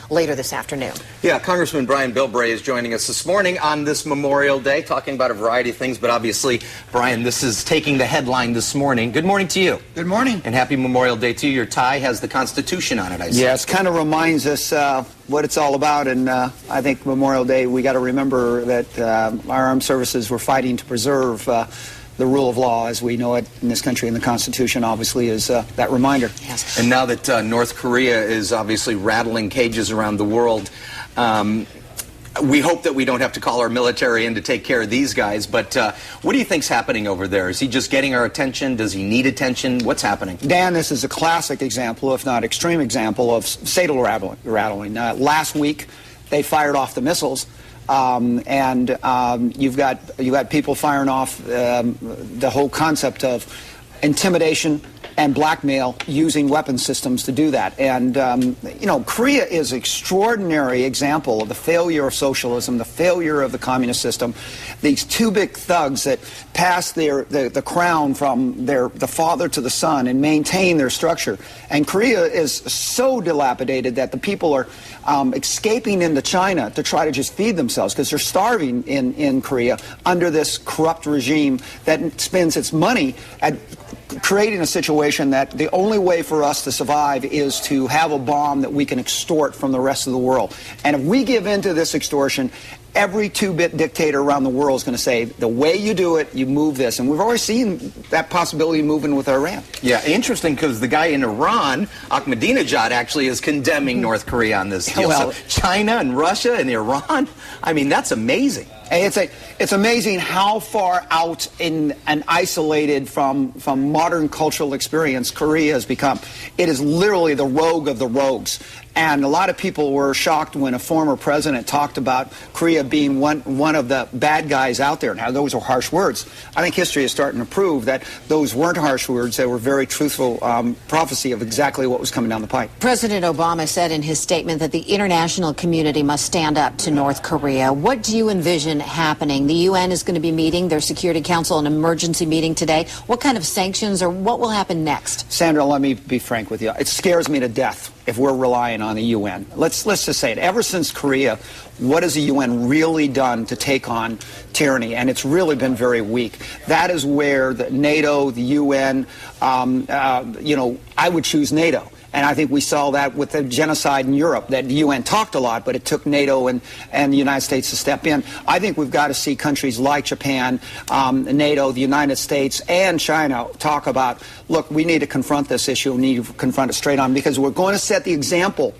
Later this afternoon. Yeah, Congressman Bilbray is joining us this morning on this Memorial Day, talking about a variety of things, but obviously, Brian, this is taking the headline this morning. Good morning to you. Good morning. And happy Memorial Day to you. Your tie has the Constitution on it, I see. Yes, kind of reminds us what it's all about, and I think Memorial Day, we got to remember that our armed services were fighting to preserve the rule of law as we know it in this country, and the Constitution obviously is that reminder. Yes. And now that North Korea is obviously rattling cages around the world, we hope that we don't have to call our military in to take care of these guys, but what do you think's happening over there? Is he just getting our attention? Does he need attention? What's happening? Dan, this is a classic example, if not extreme example, of saddle rattling. Last week, they fired off the missiles. You've got people firing off the whole concept of intimidation and blackmail using weapon systems to do that. And, you know, Korea is an extraordinary example of the failure of socialism, the failure of the communist system. These two big thugs that pass the crown from the father to the son and maintain their structure. And Korea is so dilapidated that the people are escaping into China to try to just feed themselves because they're starving in Korea under this corrupt regime that spends its money at creating a situation that the only way for us to survive is to have a bomb that we can extort from the rest of the world. And if we give in to this extortion, every two-bit dictator around the world is going to say, the way you do it, you move this. And we've already seen that possibility moving with Iran. Yeah, interesting, because the guy in Iran, Ahmadinejad, actually is condemning North Korea on this deal. Well, so China and Russia and Iran, I mean, that's amazing. It's amazing how far out and isolated from modern cultural experience Korea has become. It is literally the rogue of the rogues. And a lot of people were shocked when a former president talked about Korea being one of the bad guys out there. Now, those are harsh words. I think history is starting to prove that those weren't harsh words. They were very truthful prophecy of exactly what was coming down the pipe. President Obama said in his statement that the international community must stand up to North Korea. What do you envision happening? The UN is going to be meeting, their Security Council, an emergency meeting today. What kind of sanctions or what will happen next? Sandra, let me be frank with you. It scares me to death if we're relying on the UN. Let's just say it. Ever since Korea, what has the UN really done to take on tyranny? And it's really been very weak. That is where the NATO, the UN, you know, I would choose NATO. And I think we saw that with the genocide in Europe, that the UN talked a lot, but it took NATO and the United States to step in. I think we've got to see countries like Japan, NATO, the United States, and China talk about, look, we need to confront this issue. We need to confront it straight on, because we're going to set the example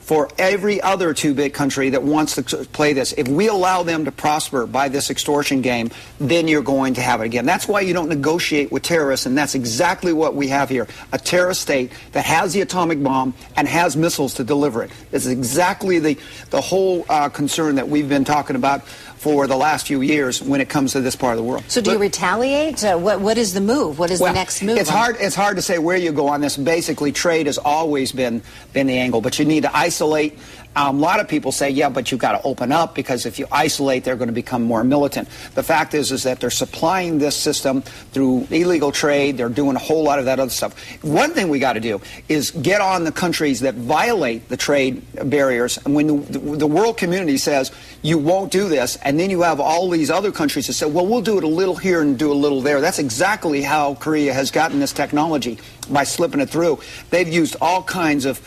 for every other two-bit country that wants to play this. If we allow them to prosper by this extortion game, then you're going to have it again. That's why you don't negotiate with terrorists, and that's exactly what we have here. A terrorist state that has the atomic bomb and has missiles to deliver it. This is exactly the whole concern that we've been talking about for the last few years when it comes to this part of the world. So do you retaliate? What is the move? What is the next move? It's hard to say where you go on this. Basically, trade has always been the angle, but you need to isolate. A lot of people say, yeah, but you've got to open up, because if you isolate, they're going to become more militant. The fact is that they're supplying this system through illegal trade. They're doing a whole lot of that other stuff. One thing we got to do is get on the countries that violate the trade barriers. And when the world community says, you won't do this, and then you have all these other countries that say, well, we'll do it a little here and do a little there. That's exactly how Korea has gotten this technology, by slipping it through. They've used all kinds of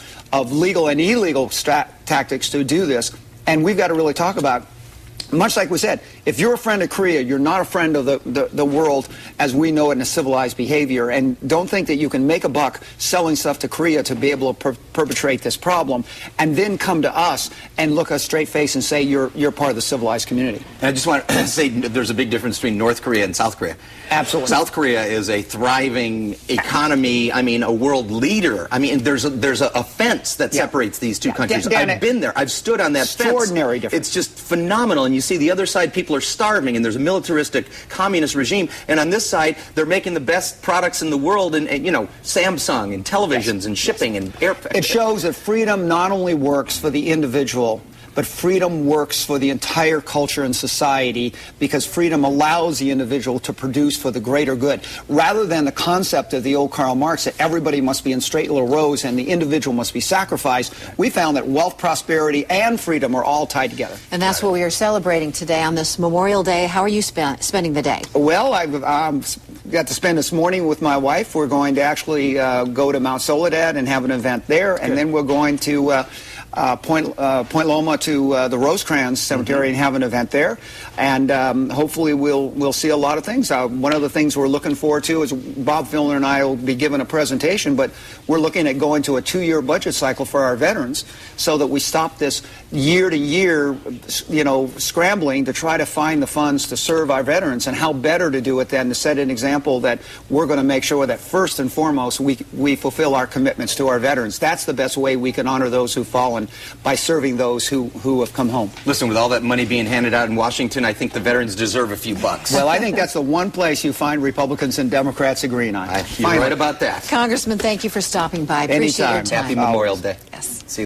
legal and illegal tactics to do this, and we've got to really talk about, much like we said, if you're a friend of Korea, you're not a friend of the world as we know it in a civilized behavior. And don't think that you can make a buck selling stuff to Korea to be able to perpetrate this problem and then come to us and look us straight face and say you're part of the civilized community. And I just want to say there's a big difference between North Korea and South Korea. Absolutely. South Korea is a thriving economy, I mean, a world leader. I mean, there's a fence that separates these two countries. I've been there. I've stood on that fence. Extraordinary difference. It's just phenomenal. And you see the other side, people are starving, and there's a militaristic communist regime. And on this side, they're making the best products in the world, and you know, Samsung and televisions and shipping and air. It shows that freedom not only works for the individual, but freedom works for the entire culture and society because freedom allows the individual to produce for the greater good, rather than the concept of the old Karl Marx that everybody must be in straight little rows and the individual must be sacrificed. We found that wealth, prosperity, and freedom are all tied together. And that's what we are celebrating today on this Memorial Day. How are you spending the day? Well, I've got to spend this morning with my wife. We're going to actually go to Mount Soledad and have an event there, and then we're going to Point Loma to the Rosecrans Cemetery and have an event there, and hopefully we'll see a lot of things. One of the things we're looking forward to is Bob Filner and I will be giving a presentation, but we're looking at going to a 2-year budget cycle for our veterans so that we stop this year-to-year, scrambling to try to find the funds to serve our veterans, and how better to do it than to set an example that we're going to make sure that first and foremost we fulfill our commitments to our veterans. That's the best way we can honor those who've fallen, by serving those who have come home. Listen, with all that money being handed out in Washington, I think the veterans deserve a few bucks. Well, I think that's the one place you find Republicans and Democrats agreeing on. You're right about that. Congressman, thank you for stopping by. Appreciate your Anytime. time. Happy Memorial Day. Yes.